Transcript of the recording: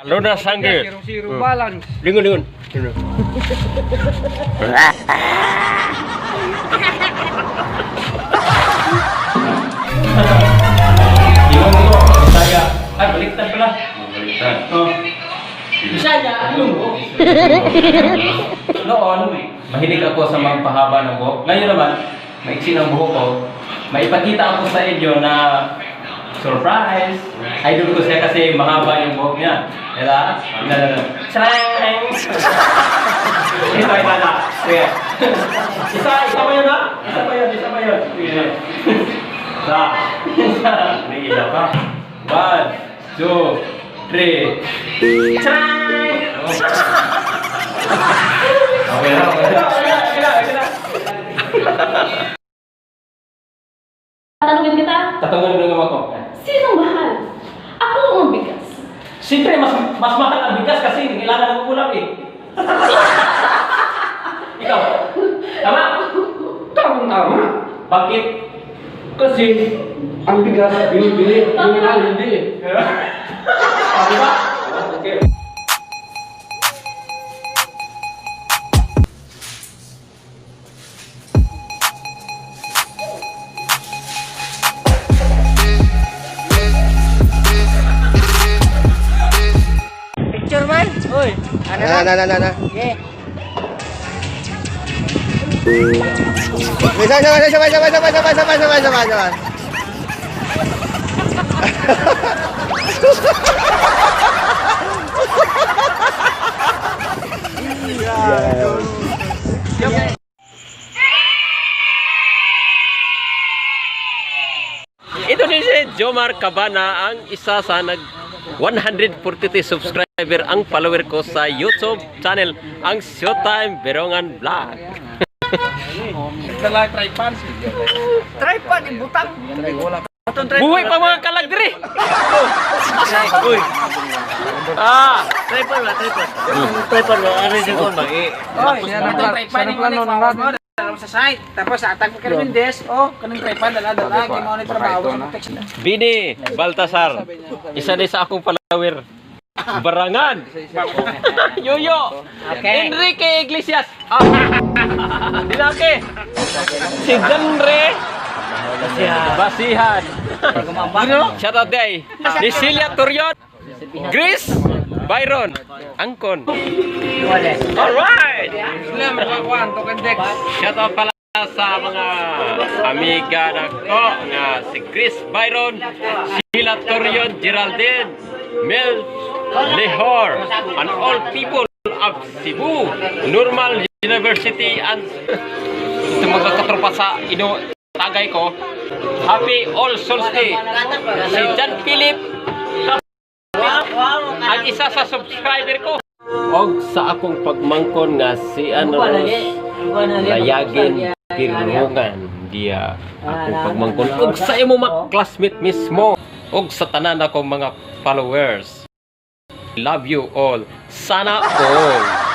Luna Sangge. Siru balang. Lingun. Saya. Baliktad pala. Baliktad. Oh. Bisaya, ano? Noon, mahilig ako sa magpahaba ng buhok. Ngayon naman, maiksi ng buhok ko. Maipakita ako sa inyo na surprise! Idol ko siya kasi mahaba yung buhok niya. Diba? Charang! Ito ay tala. Sige. Isa pa yun ha? Isa pa yun. Sige. Isa. Nagila ka. 1, 2, 3. Charang! Okay na. Tatanungin kita, Tatanungin mo ako. sinong mahal? Ako o ang bigas? Siyempre, mas mahal ang bigas kasi kailangan ng ulam eh. Ikaw, tama? Tama. Bakit? Kasi ang bigas binibili, yung mahal hindi. Di ba? Okay. Picture man? Uy. Na. Okay. Sabay. Ito din si Jomar Cabana, ang isa sa 143 subscriber ang follower ko sa YouTube channel, ang Showtime Berongan Vlog. Dala tripod. Tripod ibutang. Buhay pa mga kalagdiri! Uy! Tripod. Ano yung ko ba? Sana plano ng lahat. Sa site. Tapos atag ko kami des. Oh, kanang tripod dala kay mo ni trabaho. Bini Baltasar, isa din sa akong follower. Barangan! Yoyo! Okay. Enrique Iglesias! Dinake! Si Janre! Basihan! Shout out day! Ni Celia Turion! Chris Byron! Angkon! Alright! Shout out pala sa mga amiga na ko na si Chris Byron, Sheila Turion, Geraldine, Mel Lehor, and all people of Cebu, Normal University, and sa mga katropa sa Tagay ko, Happy All Souls Day. Si John Philip, ang isa sa subscriber ko. Og sa akong pagmangkon nga si Layagin Pirungan dia akong pagmangkon. Og sa imo mga classmate mismo. Og sa tanan akong mga followers. Love you all. Sana all.